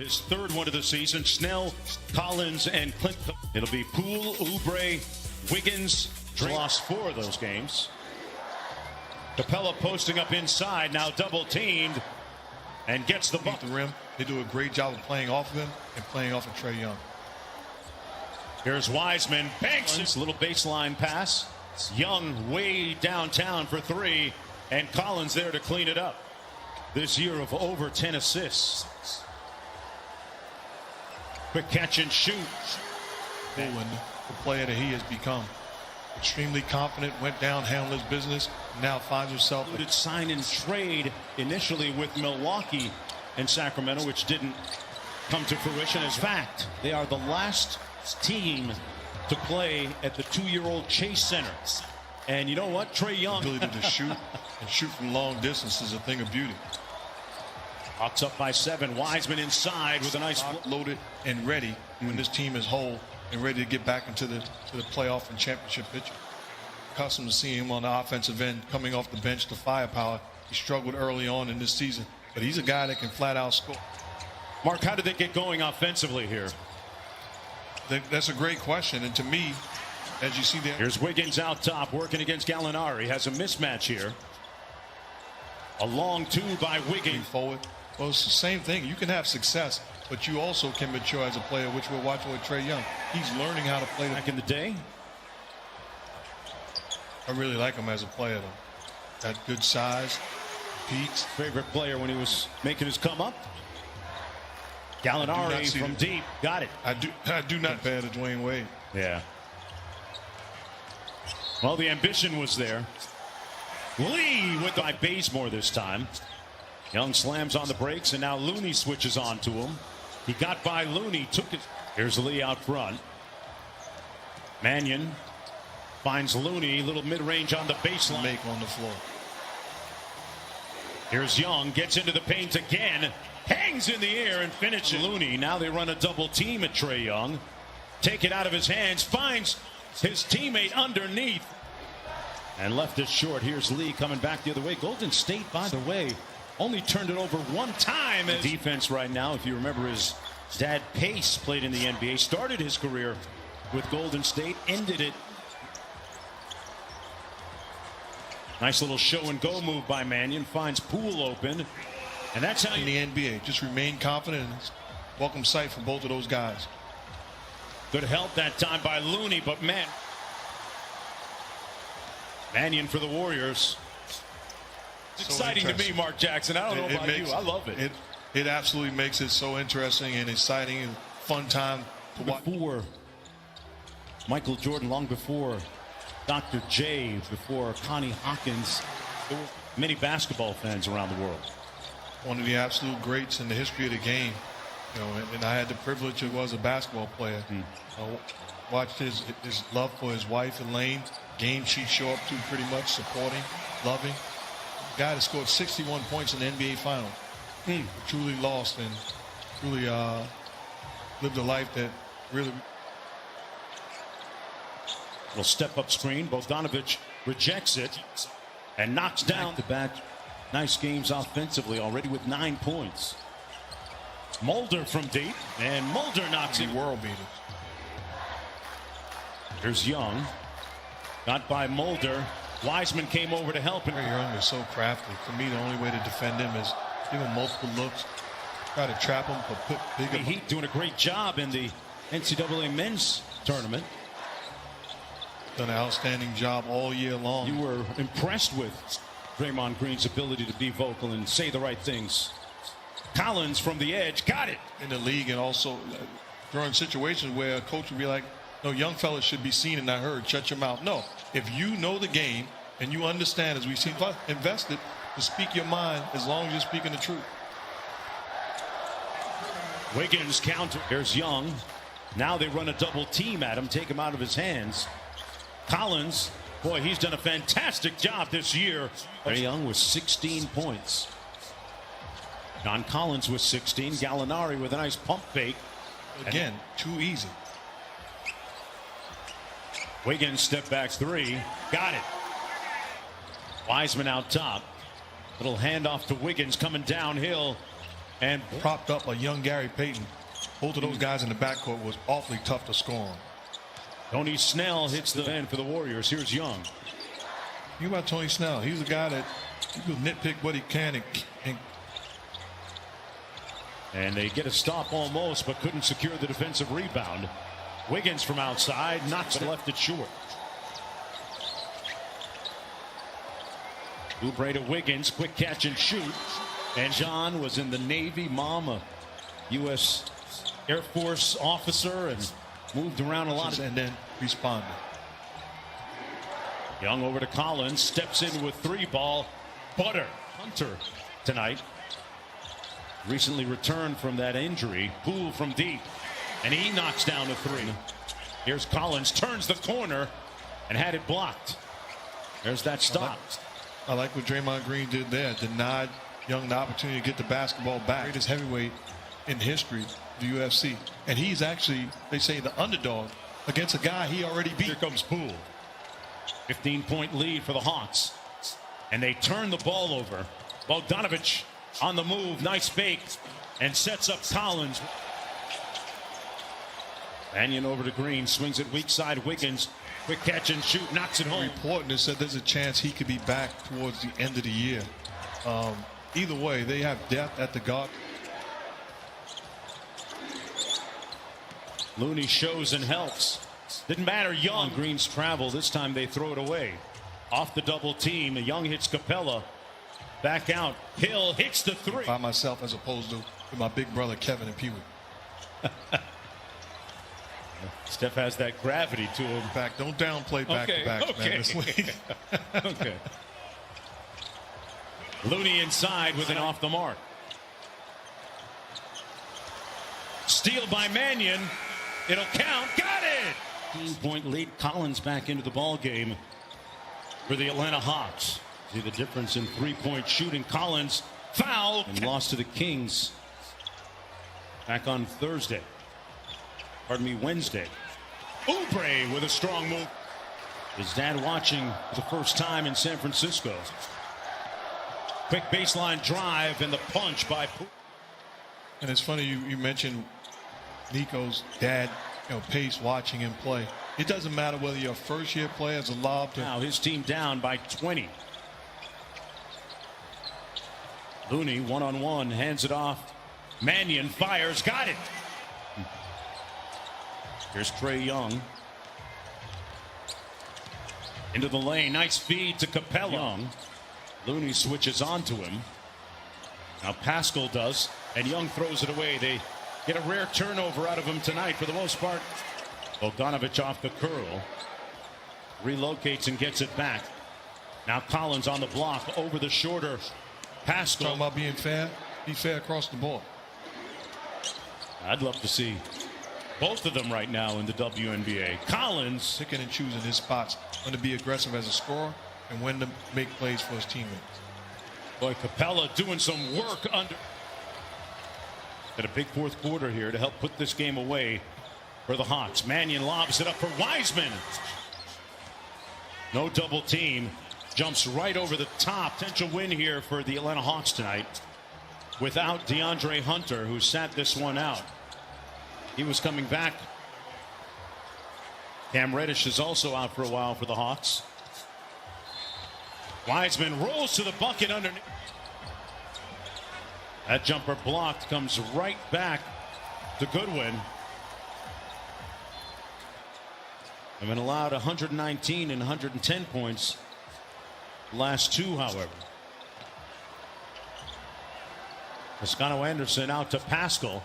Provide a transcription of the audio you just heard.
His third one of the season. Snell, Collins, and Clinton. It'll be Poole, Oubre, Wiggins. Lost 4 of those games. Capella posting up inside, now double teamed, and gets the ball. The rim. They do a great job of playing off of him and playing off of Trae Young. Here's Wiseman, banks it. Little baseline pass. Young way downtown for 3, and Collins there to clean it up. This year of over 10 assists. Quick catch and shoot. And the player that he has become. Extremely confident, went down, handled his business, now finds himself. Sign and trade initially with Milwaukee and Sacramento, which didn't come to fruition. As fact, they are the last team to play at the 2-year-old Chase Center. And you know what? Trae Young. The ability to shoot and shoot from long distance is a thing of beauty. Hawks up by 7. Wiseman inside with a nice loaded and ready when this team is whole and ready to get back into the playoff and championship picture. Accustomed to seeing him on the offensive end, coming off the bench, the firepower. He struggled early on in this season, but he's a guy that can flat out score. Mark, how did they get going offensively here? That's a great question, and to me, as you see there. Here's Wiggins out top, working against Gallinari. Has a mismatch here. A long 2 by Wiggins. Forward. Well, it's the same thing. You can have success, but you also can mature as a player, which we're watching with Trae Young. He's learning how to play. Back in the day. I really like him as a player, though. That good size, peaks. Favorite player when he was making his come up. Gallinari from deep, got it. I do not compare to Dwayne Wade. Yeah. Well, the ambition was there. Lee with by Bazemore this time. Young slams on the brakes, and now Looney switches on to him. He got by Looney, took it. Here's Lee out front. Mannion finds Looney, little mid-range on the baseline. Make on the floor. Here's Young, gets into the paint again, hangs in the air and finishes. Looney, now they run a double team at Trae Young. Take it out of his hands, finds his teammate underneath. And left it short. Here's Lee coming back the other way. Golden State, by the way, only turned it over 1 time. Defense right now, if you remember, his dad Pace played in the NBA, started his career with Golden State, ended it. Nice little show and go move by Mannion, finds Poole open, and that's how in the NBA. Just remain confident. Welcome sight for both of those guys. Good help that time by Looney, but Mannion for the Warriors. It's exciting to me, Mark Jackson. I don't know about you. I love it. It absolutely makes it so interesting and exciting and fun time to watch. Before Michael Jordan, long before Dr. J, before Connie Hawkins, there were many basketball fans around the world. One of the absolute greats in the history of the game. You know, and I had the privilege of was a basketball player. I watched his love for his wife, Elaine. Game she'd show up to pretty much, supporting, loving. Guy that scored 61 points in the NBA Finals. Truly lost and truly lived a life that really. Will step up screen. Bogdanovich rejects it and knocks down the back. Nice games offensively already with 9 points. Mulder from deep, and Mulder knocks it. World beater. Here's Young. Got by Mulder. Wiseman came over to help. Trae Young is so crafty. To me, the only way to defend him is give him multiple looks, try to trap him, but put bigger. Heat doing a great job in the NCAA men's tournament. Done an outstanding job all year long. You were impressed with Draymond Green's ability to be vocal and say the right things. Collins from the edge, got it. In the league, and also during situations where a coach would be like, no, young fellas should be seen and not heard. Shut your mouth. No, if you know the game and you understand, as we've seen, invested to speak your mind as long as you're speaking the truth. Wiggins counter. There's Young. Now they run a double team at him, take him out of his hands. Collins, boy, he's done a fantastic job this year. Trae Young with 16 points. John Collins with 16. Gallinari with a nice pump fake. Again, too easy. Wiggins step back 3. Got it. Wiseman out top. Little handoff to Wiggins coming downhill. and propped up a young Gary Payton. Both of those guys in the backcourt was awfully tough to score on. Tony Snell hits the end for the Warriors. Here's Young. Think about Tony Snell. He's a guy that he will nitpick what he can. And they get a stop almost, but couldn't secure the defensive rebound. Wiggins from outside knocks left it short. Oubre to Wiggins, quick catch and shoot. And John was in the Navy, mom a U.S. Air Force officer, and moved around a lot. And then responded. Young over to Collins, steps in with three ball. Butter Hunter tonight. Recently returned from that injury. Poole from deep, and he knocks down a three. Here's Collins, turns the corner and had it blocked. There's that stop. I like what Draymond Green did there. Denied Young the opportunity to get the basketball back. Greatest heavyweight in history, the UFC. And he's actually, they say, the underdog against a guy he already beat. Here comes Poole. 15-point lead for the Hawks. And they turn the ball over. Bogdanovich on the move. Nice fake. And sets up Collins. Mannion over to Green. Swings it weak side. Wiggins. Quick catch and shoot. Knocks it home. Reporting that said there's a chance he could be back towards the end of the year. Either way, they have depth at the guard. Looney shows and helps. Didn't matter. Young. Green's travel. This time they throw it away. Off the double team. Young hits Capella. Back out. Hill hits the three. By myself as opposed to with my big brother Kevin and Pee Wee. Steph has that gravity to him. In fact, don't downplay back-to-backs, man. This week. Okay. Looney inside with an off the mark. Steal by Mannion. It'll count. Got it. 15-point lead. Collins back into the ball game for the Atlanta Hawks. See the difference in three-point shooting. Collins fouled and lost to the Kings back on Thursday. Pardon me, Wednesday. Oubre with a strong move. His dad watching for the first time in San Francisco. Quick baseline drive and the punch by Poole. And it's funny you mentioned Nico's dad, Pace watching him play. It doesn't matter whether you're a first-year player as a lob to. Now his team down by 20. Looney one-on-one, hands it off. Mannion fires, got it. Here's Trae Young. Into the lane, nice feed to Capella. Young. Looney switches onto him. Now Pascal does, and Young throws it away. They get a rare turnover out of him tonight for the most part. Bogdanovich off the curl. Relocates and gets it back. Now Collins on the block over the shorter Pascal. Talking about being fair, be fair across the board. I'd love to see both of them right now in the WNBA. Collins picking and choosing his spots, when to be aggressive as a scorer and when to make plays for his teammates. Boy, Capella doing some work under. Got a big fourth quarter here to help put this game away for the Hawks. Mannion lobs it up for Wiseman. No double team. Jumps right over the top. Potential win here for the Atlanta Hawks tonight without DeAndre Hunter, who sat this one out. He was coming back. Cam Reddish is also out for a while for the Hawks. Wiseman rolls to the bucket underneath. That jumper blocked, comes right back to Goodwin. They've been allowed 119 and 110 points. Last two, however. Toscano Anderson out to Pascal.